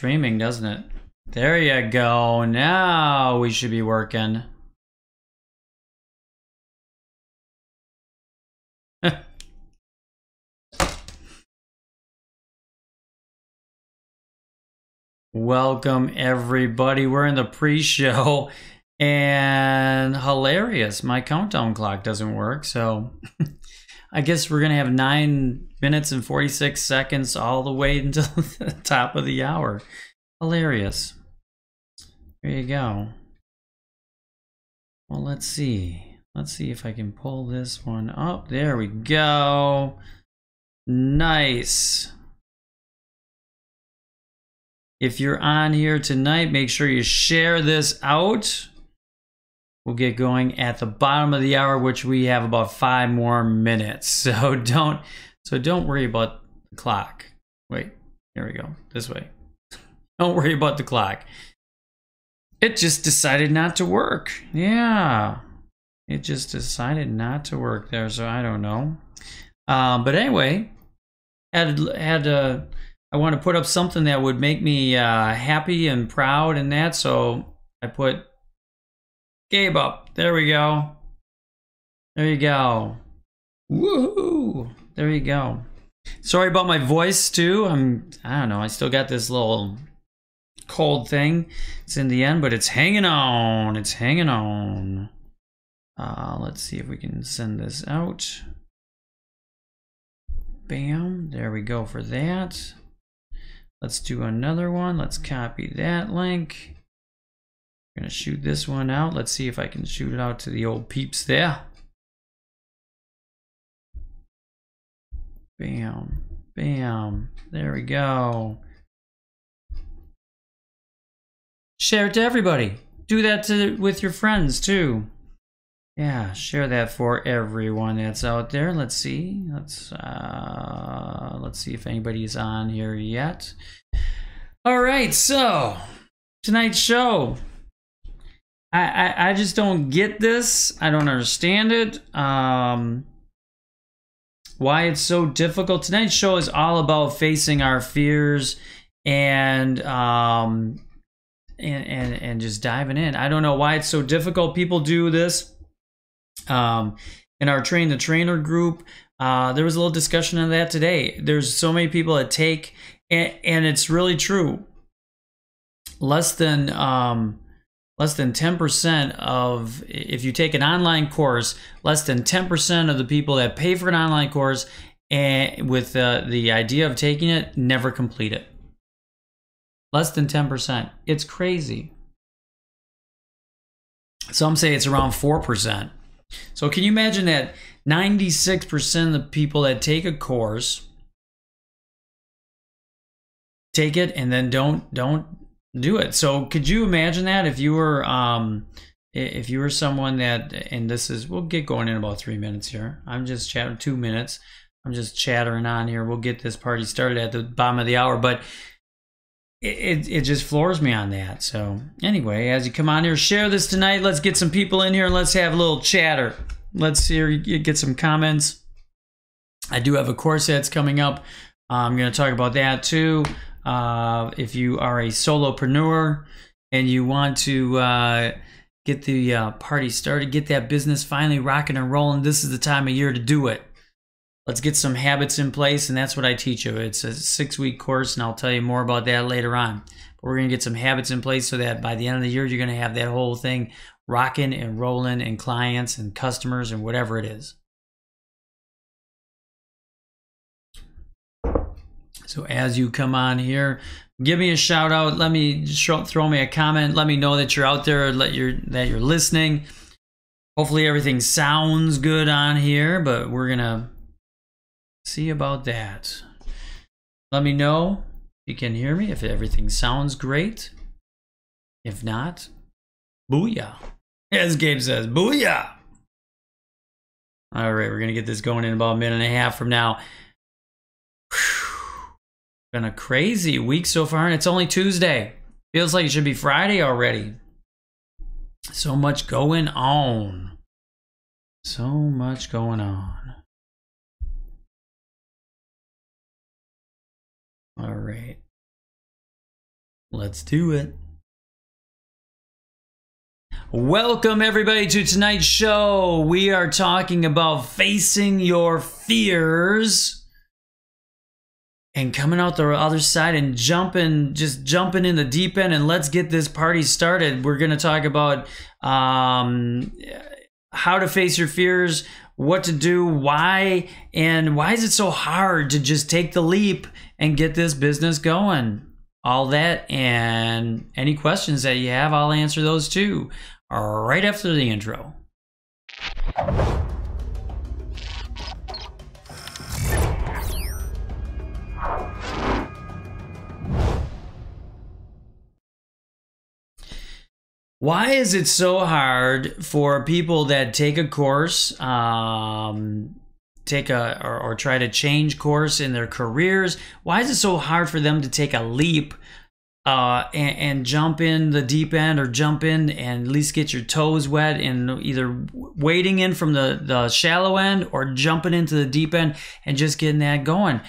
streaming, doesn't it? There you go. Now we should be working. Welcome, everybody. We're in the pre-show, and hilarious. My countdown clock doesn't work, so I guess we're going to have 9 minutes and 46 seconds all the way until the top of the hour. Hilarious. There you go. Well, let's see. Let's see if I can pull this one up. There we go. Nice. If you're on here tonight, make sure you share this out. We'll get going at the bottom of the hour, which we have about 5 more minutes. So don't worry about the clock. Wait, here we go. This way. Don't worry about the clock. It just decided not to work. Yeah. It just decided not to work there, so I don't know. But anyway, I want to put up something that would make me happy and proud and that, so I put Gabe up. There we go. There you go. Woohoo! There you go. Sorry about my voice too. I don't know. I still got this little cold thing. It's in the end, but it's hanging on. It's hanging on. Let's see if we can send this out. Bam. There we go for that. Let's do another one. Let's copy that link. I'm gonna shoot this one out. Let's see if I can shoot it out to the old peeps there. Bam. Bam. There we go. Share it to everybody. Do that with your friends too. Yeah, share that for everyone that's out there. Let's see. Let's see if anybody's on here yet. All right, so tonight's show. I just don't get this. I don't understand it. Why it's so difficult. Tonight's show is all about facing our fears and just diving in. I don't know why it's so difficult. People do this. In our Train the Trainer group, there was a little discussion on that today. There's so many people that take, and it's really true. Less than 10% of, if you take an online course, less than 10% of the people that pay for an online course and with the idea of taking it never complete it. Less than 10%. It's crazy. Some say it's around 4%. So can you imagine that 96% of the people that take a course take it and then don't do it? So could you imagine that if you were someone that, and this is, we'll get going in about 3 minutes here. I'm just chatting 2 minutes. I'm just chattering on here. We'll get this party started at the bottom of the hour, but it just floors me on that. So anyway, as you come on here, share this tonight. Let's get some people in here and let's have a little chatter. Let's get some comments. I do have a course that's coming up. I'm going to talk about that too. If you are a solopreneur and you want to get the party started, get that business finally rocking and rolling, this is the time of year to do it. Let's get some habits in place, and that's what I teach you. It's a 6-week course, and I'll tell you more about that later on. But we're going to get some habits in place so that by the end of the year, you're going to have that whole thing rocking and rolling, and clients and customers and whatever it is. So as you come on here, give me a shout out. Let me throw me a comment. Let me know that you're out there, that you're listening. Hopefully everything sounds good on here, but we're going to see about that. Let me know if you can hear me, if everything sounds great. If not, booyah. As Gabe says, booyah. All right, we're going to get this going in about a minute and a half from now. Whew. Been a crazy week so far, and it's only Tuesday. Feels like it should be Friday already. So much going on. So much going on. All right. Let's do it. Welcome everybody to tonight's show. We are talking about facing your fears and coming out the other side and just jumping in the deep end, and let's get this party started. We're going to talk about how to face your fears, what to do, why, and why is it so hard to just take the leap and get this business going. All that and any questions that you have, I'll answer those too right after the intro. Why is it so hard for people that take a course, or try to change course in their careers? Why is it so hard for them to take a leap and jump in the deep end, or jump in and at least get your toes wet, and either wading in from the shallow end or jumping into the deep end and just getting that going?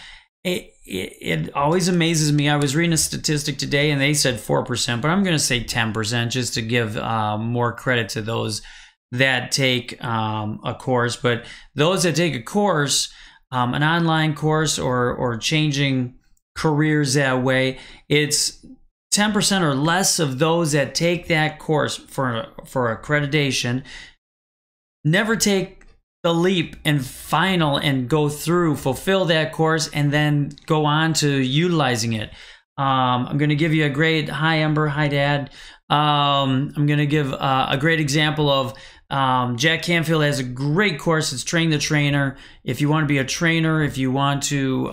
It always amazes me. I was reading a statistic today and they said 4%, but I'm going to say 10% just to give more credit to those that take a course. But those that take a course, an online course, or changing careers that way, it's 10% or less of those that take that course for accreditation never take the leap and go through, fulfill that course, and then go on to utilizing it. I'm going to give you a great, hi Ember, hi Dad. I'm going to give a great example of Jack Canfield has a great course. It's Train the Trainer. If you want to be a trainer, if you want to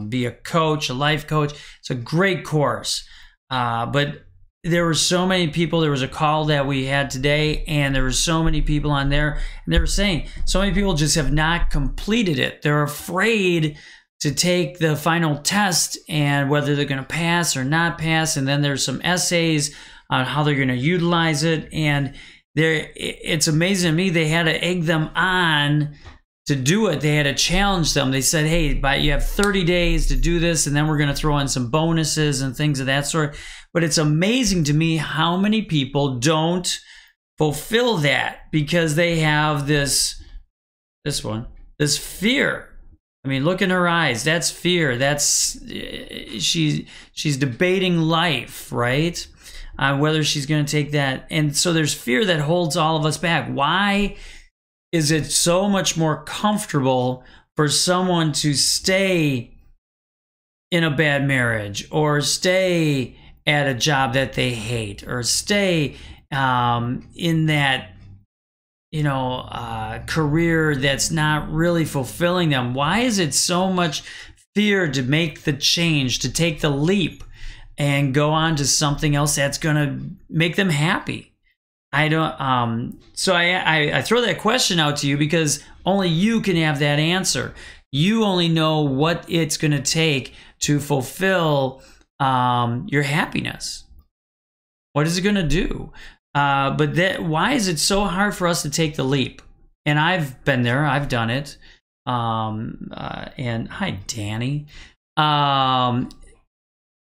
be a coach, a life coach, it's a great course. But there were so many people. There was a call that we had today, and there were so many people on there, and they were saying so many people just have not completed it. They're afraid to take the final test and whether they're going to pass or not pass. And then there's some essays on how they're going to utilize it. And it's amazing to me. They had to egg them on to do it. They had to challenge them. They said, hey, you have 30 days to do this, and then we're going to throw in some bonuses and things of that sort. But it's amazing to me how many people don't fulfill that because they have this fear. I mean, look in her eyes. That's fear. That's she's debating life, right? Whether she's going to take that. And so there's fear that holds all of us back. Why is it so much more comfortable for someone to stay in a bad marriage, or stay at a job that they hate, or stay in that career that's not really fulfilling them? Why is it so much fear to make the change, to take the leap and go on to something else that's going to make them happy? I don't. So I throw that question out to you because only you can have that answer. You only know what it's going to take to fulfill your happiness. What is it going to do? But why is it so hard for us to take the leap? And I've been there. I've done it. And hi, Danny.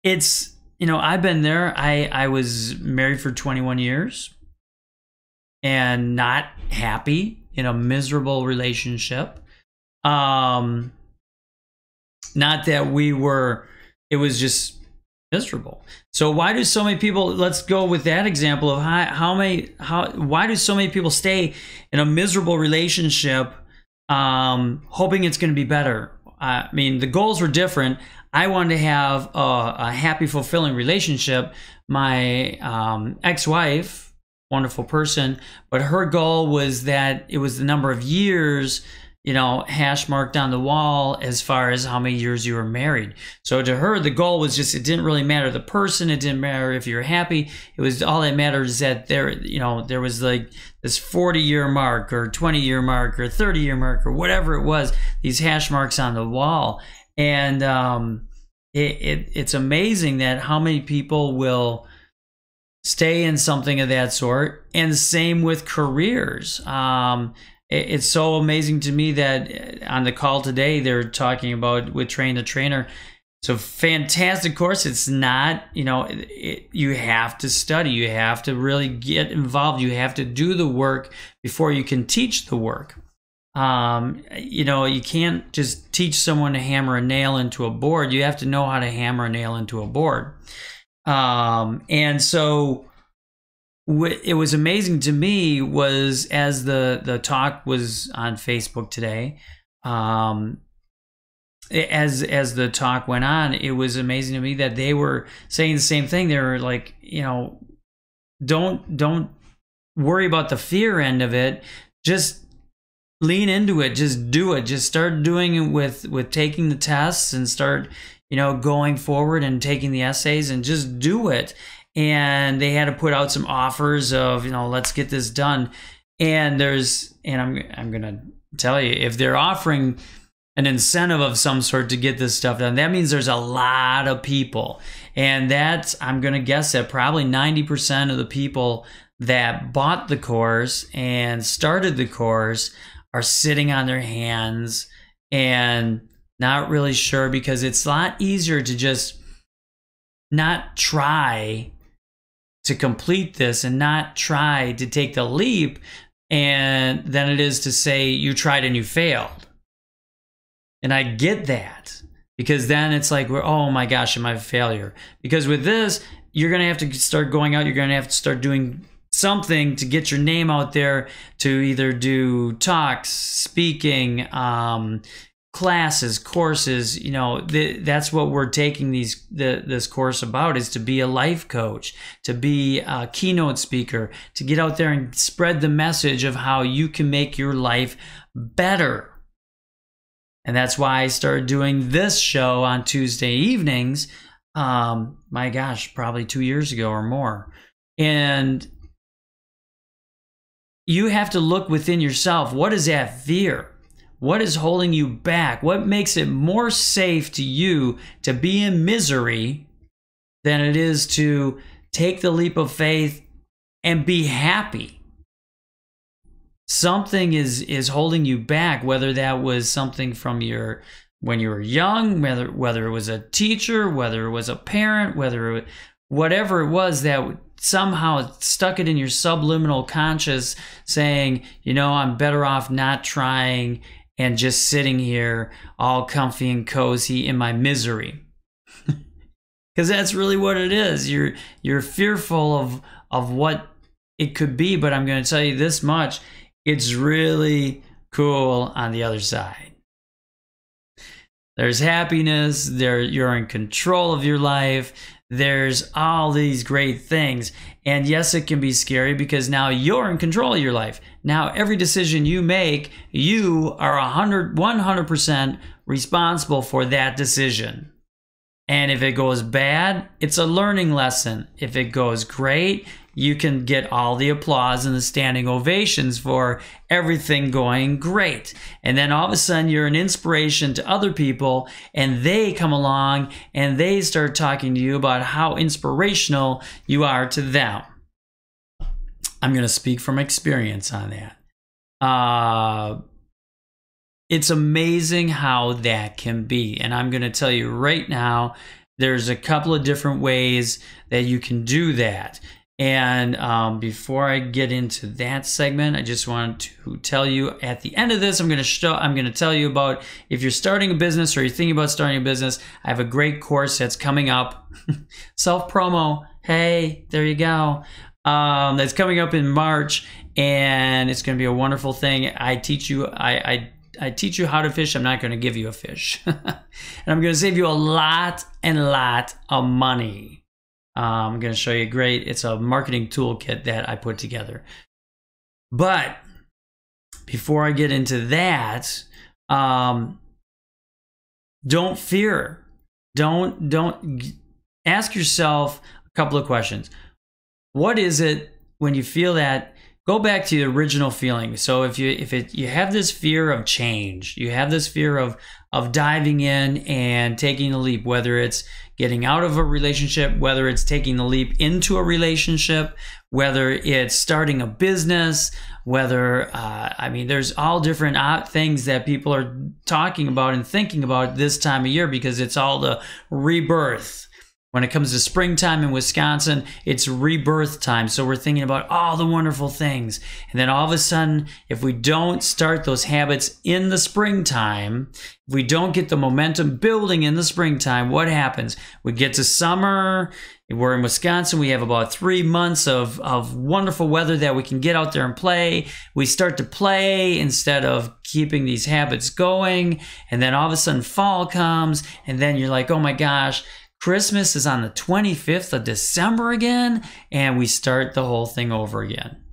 It's, I've been there. I was married for 21 years and not happy, in a miserable relationship. Not that it was just miserable. So why do so many people, let's go with that example of why do so many people stay in a miserable relationship, hoping it's going to be better? I mean, the goals were different. I wanted to have a happy, fulfilling relationship. My ex-wife, wonderful person, but her goal was that it was the number of years, hash marked on the wall as far as how many years you were married. So to her, the goal was just, it didn't really matter the person. It didn't matter if you're happy. It was all that mattered is that there was like this 40-year mark or 20-year mark or 30-year mark or whatever it was, these hash marks on the wall. And it's amazing that how many people will stay in something of that sort. And the same with careers. It's so amazing to me that on the call today, they're talking about with Train the Trainer, So fantastic course. It's not, you have to study. You have to really get involved. You have to do the work before you can teach the work. You can't just teach someone to hammer a nail into a board. You have to know how to hammer a nail into a board. And so it was amazing to me was as the talk was on Facebook today, as the talk went on, it was amazing to me that they were saying the same thing. They were like, don't worry about the fear end of it. Just lean into it. Just do it. Just start doing it with taking the tests and start, going forward and taking the essays and just do it. And they had to put out some offers of, let's get this done. And I'm going to tell you, if they're offering an incentive of some sort to get this stuff done, that means there's a lot of people. And I'm going to guess that probably 90% of the people that bought the course and started the course are sitting on their hands and not really sure, because it's a lot easier to just not try to complete this and not try to take the leap than it is to say you tried and you failed. And I get that, because then it's like, oh my gosh, am I a failure? Because with this, you're going to have to start going out. You're going to have to start doing something to get your name out there, to either do talks, speaking, classes, courses. That's what we're taking this course about, is to be a life coach, to be a keynote speaker, to get out there and spread the message of how you can make your life better. And that's why I started doing this show on Tuesday evenings, my gosh, probably 2 years ago or more. And you have to look within yourself. What is that fear? What is holding you back? What makes it more safe to you to be in misery than it is to take the leap of faith and be happy? Something is holding you back, whether that was something from when you were young, whether it was a teacher, whether it was a parent, whatever it was that somehow stuck it in your subliminal conscious, saying, I'm better off not trying and just sitting here all comfy and cozy in my misery. Because that's really what it is. You're fearful of what it could be, but I'm going to tell you this much. It's really cool on the other side. There's happiness. You're in control of your life. There's all these great things. And yes, it can be scary, because now you're in control of your life. Now, every decision you make, you are 100% responsible for that decision. And if it goes bad, it's a learning lesson. If it goes great, you can get all the applause and the standing ovations for everything going great. And then all of a sudden you're an inspiration to other people, and they come along and they start talking to you about how inspirational you are to them. I'm going to speak from experience on that. It's amazing how that can be. And I'm going to tell you right now, there's a couple of different ways that you can do that. And before I get into that segment, I just want to tell you at the end of this, I'm going to tell you about, if you're starting a business or you're thinking about starting a business, I have a great course that's coming up. Self-promo. Hey, there you go. That's coming up in March, and it's going to be a wonderful thing. I teach you, I teach you how to fish. I'm not going to give you a fish. And I'm going to save you a lot of money. I'm going to show you it's a marketing toolkit that I put together. But before I get into that, don't fear. Don't ask yourself a couple of questions. What is it when you feel that? Go back to the original feeling. So if you have this fear of change, you have this fear of diving in and taking the leap, whether it's getting out of a relationship, whether it's taking the leap into a relationship, whether it's starting a business, whether, I mean, there's all different things that people are talking about and thinking about this time of year, because it's all the rebirth. When it comes to springtime in Wisconsin, it's rebirth time. So we're thinking about all the wonderful things. And then all of a sudden, if we don't start those habits in the springtime, if we don't get the momentum building in the springtime, what happens? We get to summer. We're in Wisconsin. We have about 3 months of wonderful weather that we can get out there and play. We start to play instead of keeping these habits going. And then all of a sudden fall comes. And then you're like, oh my gosh, Christmas is on the 25th of December again, and we start the whole thing over again.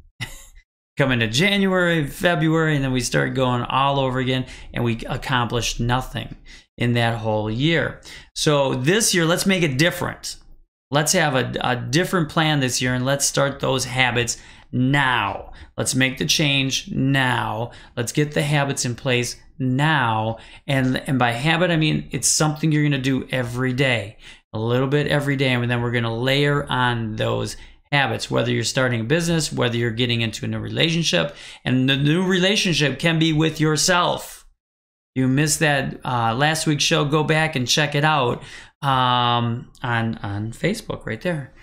Come into January, February, and then we start going all over again, and we accomplished nothing in that whole year. So this year, let's make it different. Let's have a different plan this year, and let's start those habits now. Let's make the change now. Let's get the habits in place now. And by habit, I mean it's something you're going to do every day, a little bit every day, and then we're going to layer on those habits, whether you're starting a business, whether you're getting into a new relationship. And the new relationship can be with yourself. You missed that last week's show, go back and check it out on Facebook right there.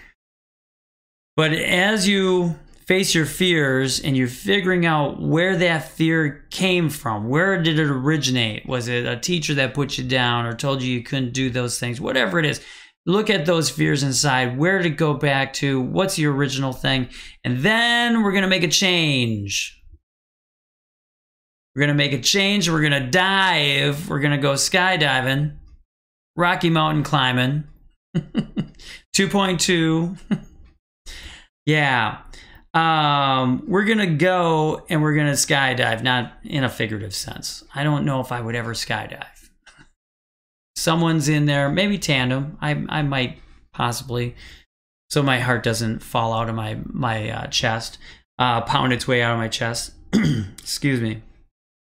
But as you face your fears and you're figuring out where that fear came from, where did it originate? Was it a teacher that put you down or told you couldn't do those things? Whatever it is, look at those fears inside. Where did it go back to? What's the original thing? And then we're going to make a change. We're going to make a change. We're going to dive. We're going to go skydiving, Rocky Mountain climbing, 2.2. Yeah. We're going to go and we're going to skydive, not in a figurative sense. I don't know if I would ever skydive. Someone's in there, maybe tandem. I might possibly, so my heart doesn't fall out of my chest, pound its way out of my chest. Excuse me.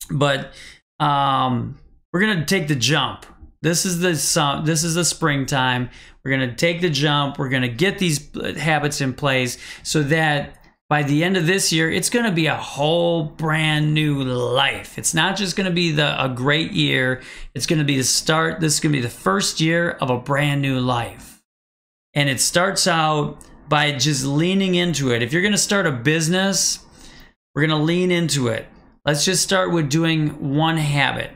But we're going to take the jump. This is the springtime. We're going to take the jump. We're going to get these habits in place so that by the end of this year, it's going to be a whole brand new life. It's not just going to be a great year. It's going to be the start. This is going to be the first year of a brand new life. And it starts out by just leaning into it. If you're going to start a business, we're going to lean into it. Let's just start with doing one habit.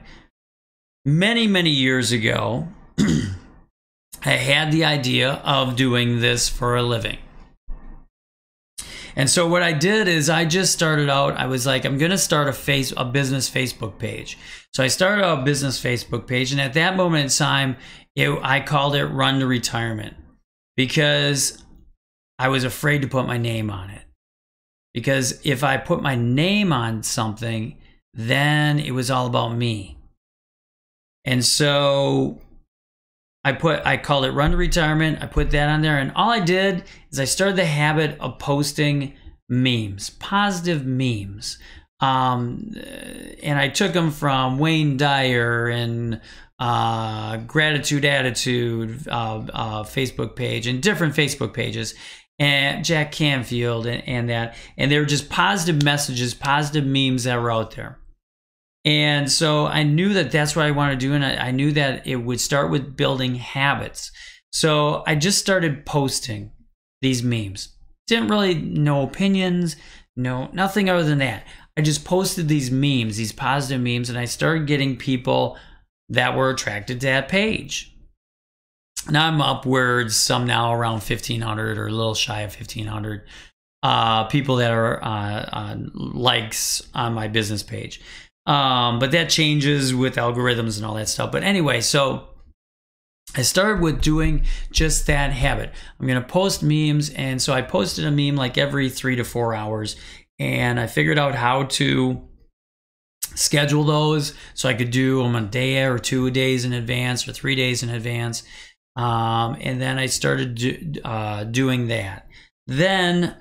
Many, many years ago, I had the idea of doing this for a living. And so what I did is I just started out, I was like, I'm going to start a business Facebook page. So I started a business Facebook page, and at that moment in time, I called it Run to Retirement, because I was afraid to put my name on it. Because if I put my name on something, then it was all about me. And so I called it Run to Retirement. I put that on there, and all I did is I started the habit of posting memes, positive memes. And I took them from Wayne Dyer and Gratitude Attitude Facebook page and different Facebook pages, and Jack Canfield and that. And they were just positive messages, positive memes that were out there. And so I knew that that's what I wanted to do, and I knew that it would start with building habits. So I just started posting these memes. Didn't really, no opinions, nothing other than that. I just posted these memes, these positive memes, and I started getting people that were attracted to that page. Now I'm upwards, some now around 1,500 or a little shy of 1,500 people that are likes on my business page. But that changes with algorithms and all that stuff. But anyway, so I started with doing just that habit. I'm going to post memes. And so I posted a meme like every 3 to 4 hours. And I figured out how to schedule those so I could do them a day or 2 days in advance or 3 days in advance. And then I started doing that. Then,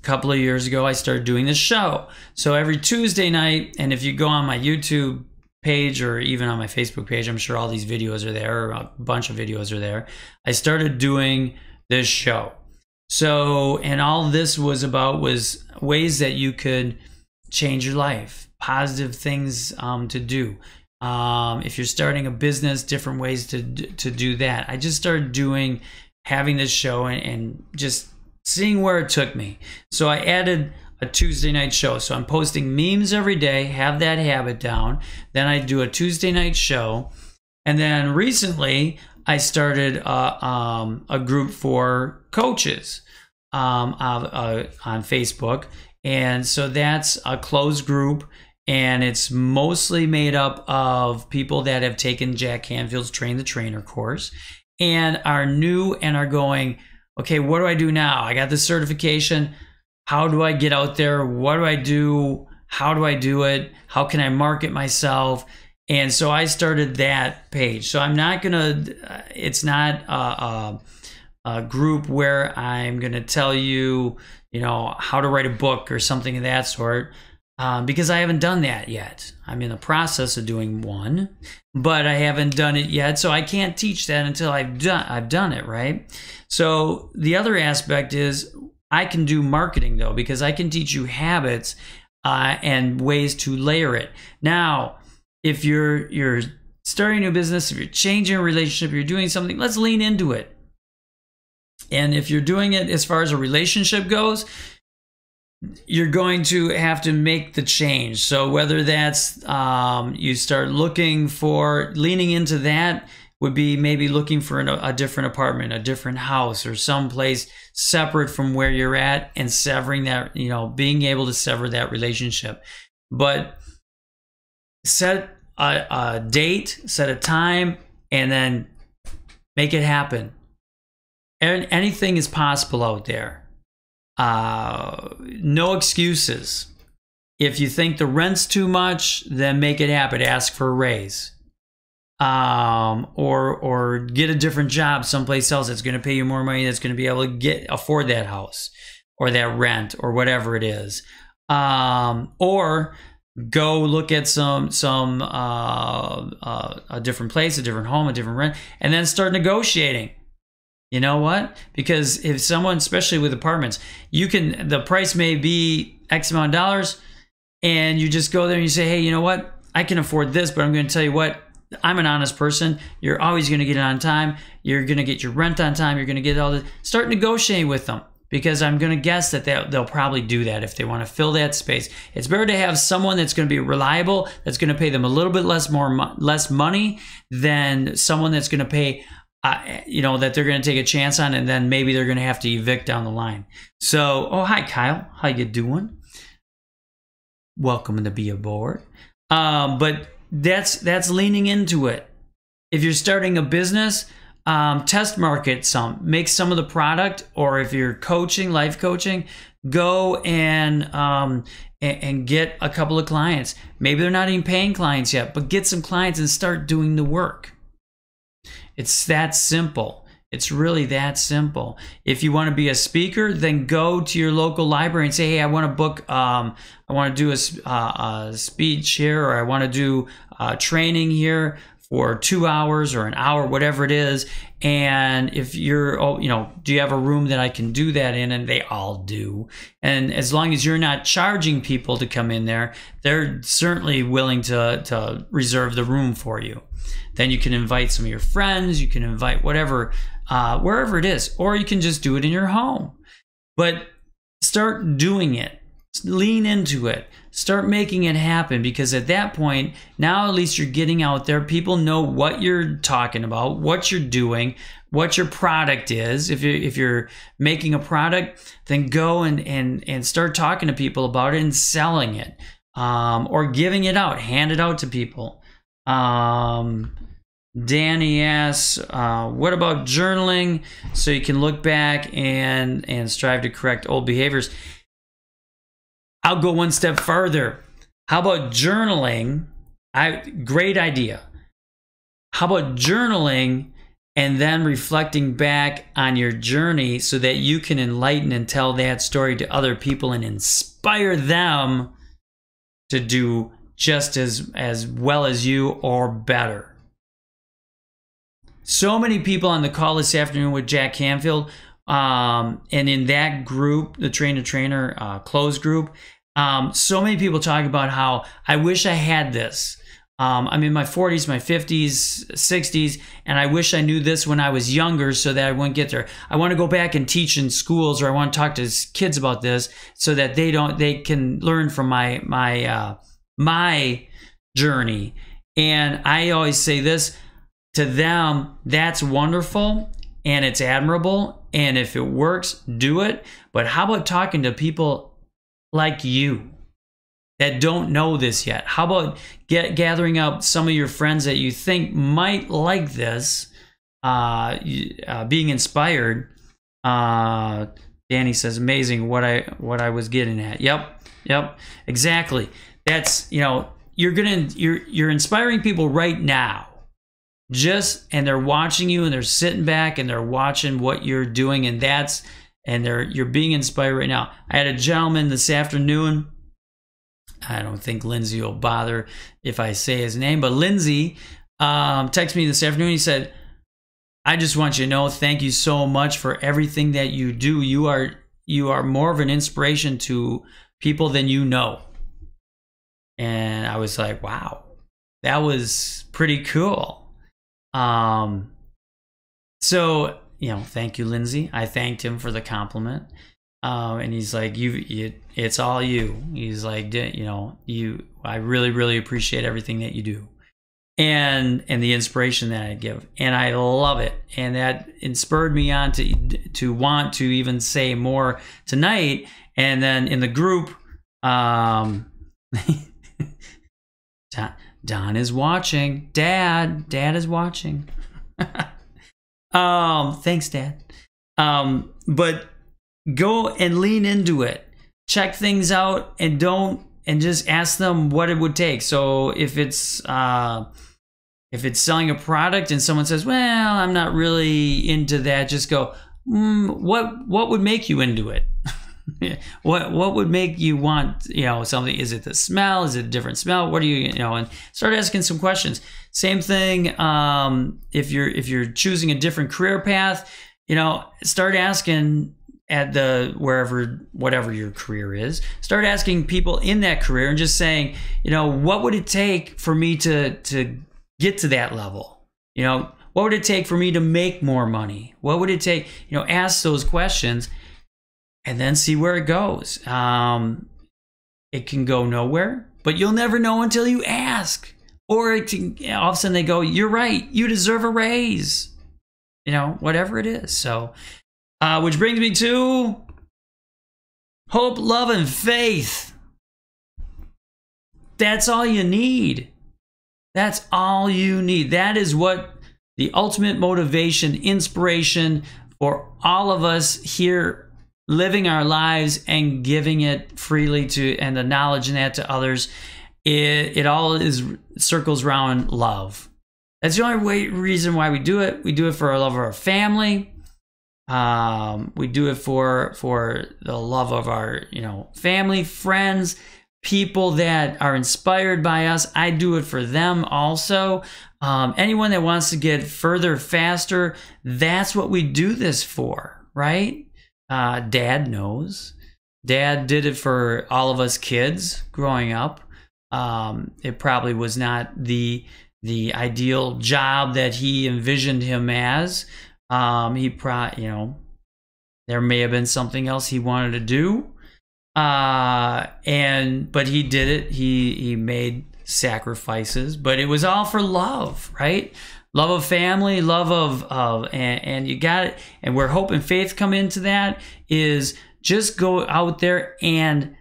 couple of years ago, I started doing this show. So every Tuesday night, and if you go on my YouTube page or even on my Facebook page, I'm sure all these videos are there, or a bunch of videos are there. I started doing this show. So, and all this was about was ways that you could change your life, positive things to do. If you're starting a business, different ways to do that. I just started having this show and just seeing where it took me. So I added a Tuesday night show. So I'm posting memes every day, have that habit down. Then I do a Tuesday night show. And then recently I started a group for coaches on Facebook. And so that's a closed group. And it's mostly made up of people that have taken Jack Canfield's Train the Trainer course and are new and are going, okay, what do I do now? I got this certification. How do I get out there? What do I do? How do I do it? How can I market myself? And so I started that page. So I'm not gonna, it's not a group where I'm gonna tell you, how to write a book or something of that sort, because I haven't done that yet. I'm in the process of doing one, but I haven't done it yet. So I can't teach that until I've done it, right? So the other aspect is I can do marketing though, because I can teach you habits and ways to layer it. Now, if you're starting a new business, if you're changing a relationship, you're doing something, let's lean into it. And if you're doing it as far as a relationship goes, you're going to have to make the change. So whether that's you start looking for, leaning into that would be maybe looking for a different apartment, a different house, or someplace separate from where you're at, and severing that, being able to sever that relationship. But set a date, set a time, and then make it happen. And anything is possible out there. No excuses. If you think the rent's too much, then make it happen. Ask for a raise. Or get a different job someplace else that's going to pay you more money, that's going to be able to afford that house or that rent or whatever it is. Or go look at a different place, a different home, a different rent, and then start negotiating. You know what? Because if someone, especially with apartments, the price may be X amount of dollars, and you just go there and you say, hey, you know what? I can afford this, but I'm going to tell you what, I'm an honest person. You're always going to get it on time. You're going to get your rent on time. You're going to get all this. Start negotiating with them, because I'm going to guess that they'll probably do that if they want to fill that space. It's better to have someone that's going to be reliable, that's going to pay them a little bit less money than someone that's going to pay that they're going to take a chance on, and then maybe they're going to have to evict down the line. So, oh, hi, Kyle. How you doing? Welcome to be aboard. But that's leaning into it. If you're starting a business, test market some. Make some of the product, or if you're coaching, life coaching, go and get a couple of clients. Maybe they're not even paying clients yet, but get some clients and start doing the work. It's that simple. It's really that simple. If you want to be a speaker, then go to your local library and say, hey, I want to book, I want to do a speech here, or I want to do training here for 2 hours or an hour, whatever it is. And if you're, do you have a room that I can do that in? And they all do. And as long as you're not charging people to come in there, they're certainly willing to reserve the room for you. Then you can invite some of your friends, you can invite whatever, wherever it is, or you can just do it in your home. But start doing it. Lean into it. Start making it happen, because at that point, now at least you're getting out there. People know what you're talking about, what you're doing, what your product is. If you're making a product, then go and start talking to people about it and selling it, or giving it out, hand it out to people. Danny asks, what about journaling so you can look back and strive to correct old behaviors? I'll go one step further. How about journaling? Great idea. How about journaling and then reflecting back on your journey so that you can enlighten and tell that story to other people and inspire them to do just as well as you or better. So many people on the call this afternoon with Jack Canfield And in that group, the Train the Trainer closed group, so many people talk about how I wish I had this. I'm in my 40s, my 50s, 60s, and I wish I knew this when I was younger so that I wouldn't get there. I want to go back and teach in schools, or I want to talk to kids about this so that they can learn from my journey. And I always say this to them: that's wonderful and it's admirable, and if it works, do it. But how about talking to people like you that don't know this yet? How about gathering up some of your friends that you think might like this, being inspired? Danny says, amazing what I was getting at. Yep, exactly. That's, you're inspiring people right now. And they're watching you, and they're sitting back and they're watching what you're doing, and you're being inspired right now. I had a gentleman this afternoon. I don't think Lindsay will bother if I say his name, but Lindsay texted me this afternoon. He said, I just want you to know, thank you so much for everything that you do. You are more of an inspiration to people than you know. And I was like, wow, that was pretty cool. So, thank you, Lindsay. I thanked him for the compliment. And he's like, it's all you. He's like, I really, really appreciate everything that you do, and the inspiration that I give, and I love it. And that inspired me on to want to even say more tonight. And then in the group, Don is watching. Dad is watching. Thanks, Dad. But go and lean into it. Check things out, and just ask them what it would take. So if it's selling a product and someone says, well, I'm not really into that, just go, what would make you into it? What would make you want, something? Is it the smell? Is it a different smell? What do and start asking some questions. Same thing, if you're choosing a different career path, start asking at whatever your career is, start asking people in that career and just saying, what would it take for me to get to that level? What would it take for me to make more money? What would it take? Ask those questions and then see where it goes. It can go nowhere, but you'll never know until you ask. Or all of a sudden they go, you're right, you deserve a raise. Whatever it is. So, which brings me to hope, love, and faith. That's all you need. That's all you need. That is what the ultimate motivation, inspiration for all of us here living our lives and giving it freely and the knowledge in that to others. It all circles around love. That's the only reason why we do it. We do it for our love of our family. We do it for the love of our, family, friends, people that are inspired by us. I do it for them also. Anyone that wants to get further, faster, that's what we do this for, right? Dad knows. Dad did it for all of us kids growing up. It probably was not the ideal job that he envisioned him as. There may have been something else he wanted to do. But he did it. He made sacrifices, but it was all for love, right? Love of family, love and you got it. And where hope and faith come into that is just go out there and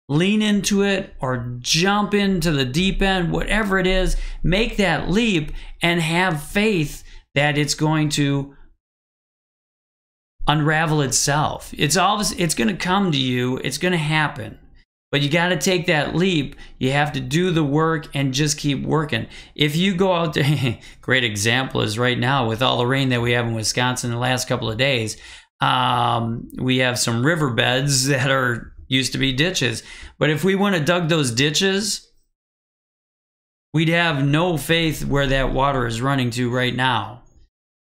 lean into it, or jump into the deep end, whatever it is, make that leap and have faith that it's going to unravel itself. It's going to come to you. It's going to happen. But you got to take that leap. You have to do the work and just keep working. If you go out there, great example is right now with all the rain that we have in Wisconsin the last couple of days. We have some riverbeds that used to be ditches. But if we wouldn't have dug those ditches, we'd have no faith where that water is running to right now.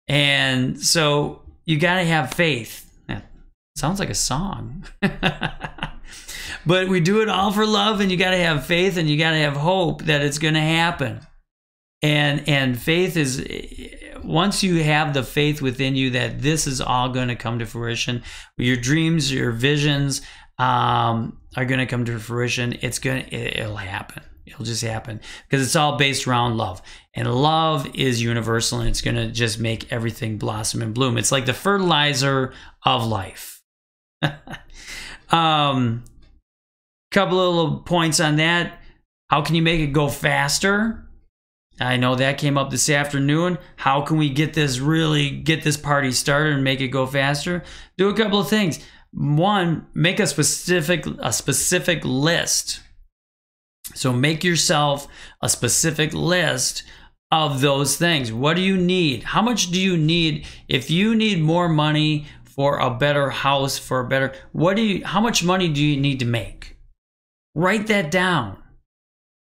And so you got to have faith. Sounds like a song. But we do it all for love, and you got to have faith, and you got to have hope that it's going to happen. And faith is, once you have the faith within you that this is all going to come to fruition, your dreams, your visions are going to come to fruition. It'll happen. It'll just happen because it's all based around love, and love is universal, and it's going to just make everything blossom and bloom. It's like the fertilizer of life. Couple of little points on that. How can you make it go faster? I know that came up this afternoon. How can we get this party started and make it go faster? Do a couple of things. One, make a specific list. So make yourself a specific list of those things. What do you need? How much do you need? If you need more money for a better house, for a better, how much money do you need to make? Write that down.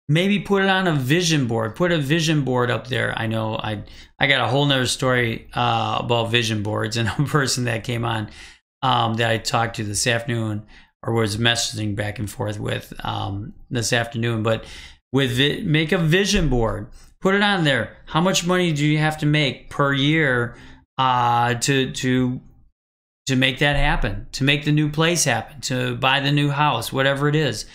Maybe put it on a vision board. Put a vision board up there. I know I got a whole nother story about vision boards, and a person that came on that I talked to this afternoon, or was messaging back and forth with this afternoon. But make a vision board. Put it on there. How much money do you have to make per year to make that happen? To make the new place happen? To buy the new house? Whatever it is.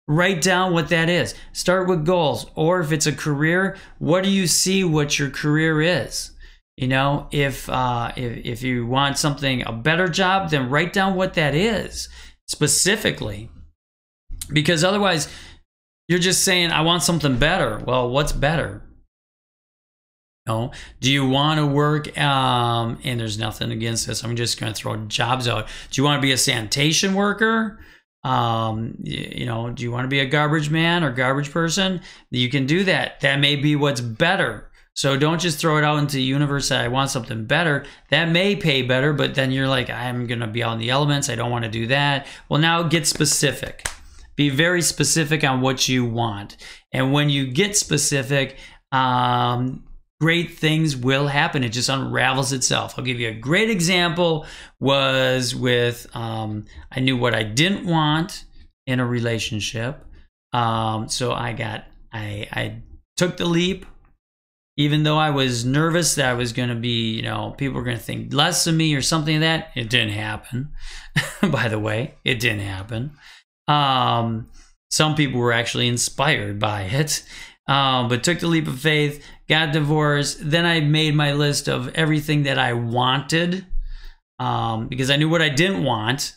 Write down what that is. Start with goals. Or if it's a career, what do you see what your career is? You know, if you want something, a better job, then write down what that is specifically. Because otherwise, you're just saying, I want something better. Well, what's better? No. Do you want to work, and there's nothing against this, I'm just going to throw jobs out. Do you want to be a sanitation worker? You know, do you want to be a garbage man or garbage person? You can do that. That may be what's better. So don't just throw it out into the universe that I want something better. That may pay better, but then you're like, I'm going to be out in the elements. I don't want to do that. Well, now get specific. Be very specific on what you want. And when you get specific, great things will happen. It just unravels itself. I'll give you a great example. Was with I knew what I didn't want in a relationship, so I took the leap, even though I was nervous that I was going to be, you know, people were going to think less of me or something like that. It didn't happen. By the way, it didn't happen. Some people were actually inspired by it. But took the leap of faith, got divorced. Then I made my list of everything that I wanted, because I knew what I didn't want.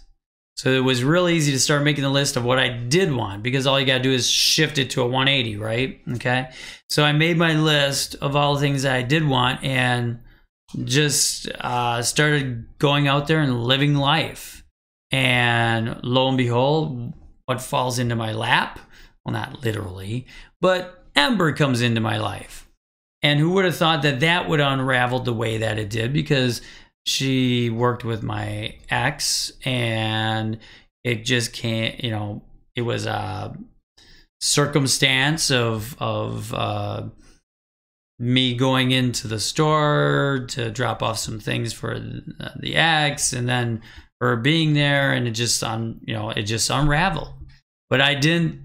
So it was real easy to start making the list of what I did want, because all you got to do is shift it to a 180, right? Okay. So I made my list of all the things that I did want, and just started going out there and living life. And lo and behold, what falls into my lap? Well, not literally, but Amber comes into my life. And who would have thought that that would unravel the way that it did? Because she worked with my ex, and it just can't, you know, it was a circumstance of me going into the store to drop off some things for the ex, and then her being there, and it just unraveled. But I didn't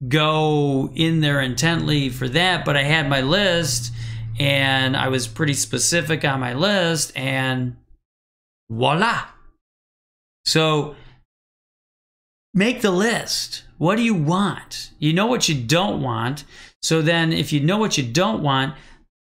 go in there intently for that, but I had my list, and I was pretty specific on my list, and voila. So make the list. What do you want? You know what you don't want. So then if you know what you don't want,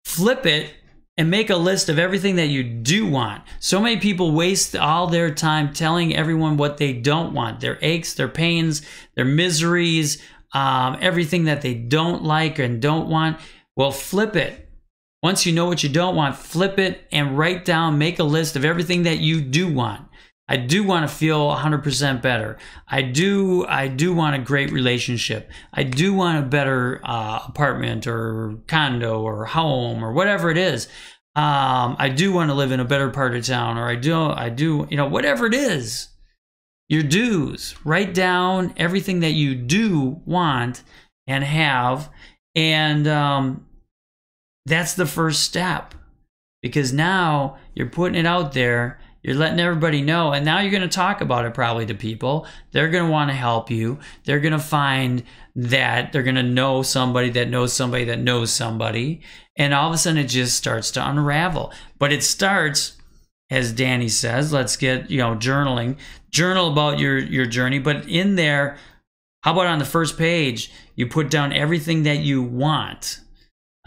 flip it and make a list of everything that you do want. So many people waste all their time telling everyone what they don't want, their aches, their pains, their miseries, everything that they don't like and don't want. Well, flip it. Once you know what you don't want, flip it and write down, make a list of everything that you do want. I do want to feel 100% better. I do want a great relationship. I do want a better apartment or condo or home or whatever it is. I do want to live in a better part of town, or I do, you know, whatever it is. Your do's. Write down everything that you do want and have, and that's the first step, because now you're putting it out there. You're letting everybody know. And now you're going to talk about it probably to people. They're going to want to help you. They're going to find that they're going to know somebody that knows somebody that knows somebody. And all of a sudden it just starts to unravel. But it starts, as Danny says, let's get, journaling. Journal about your journey. But in there, how about on the first page, you put down everything that you want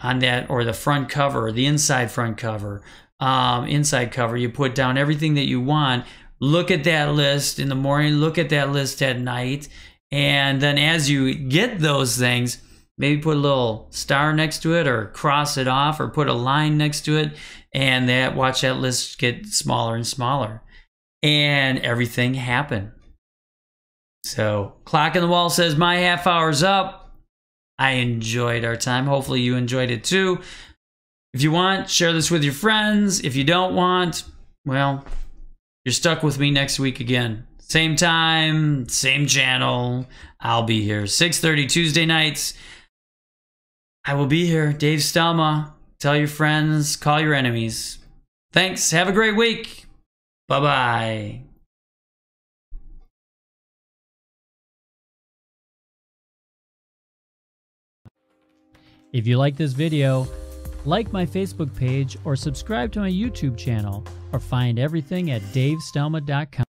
on that, or the front cover, or the inside front cover, inside cover, you put down everything that you want. Look at that list in the morning, look at that list at night, and then as you get those things, maybe put a little star next to it, or cross it off, or put a line next to it, and watch that list get smaller and smaller, and everything happen. So, Clock in the Wall says, my half hour's up. I enjoyed our time. Hopefully you enjoyed it too. If you want, share this with your friends. If you don't want, well, you're stuck with me next week again. Same time, same channel. I'll be here. 6:30 Tuesday nights. I will be here. Dave Stelma. Tell your friends. Call your enemies. Thanks. Have a great week. Bye-bye. If you like this video, like my Facebook page or subscribe to my YouTube channel, or find everything at davestelma.com.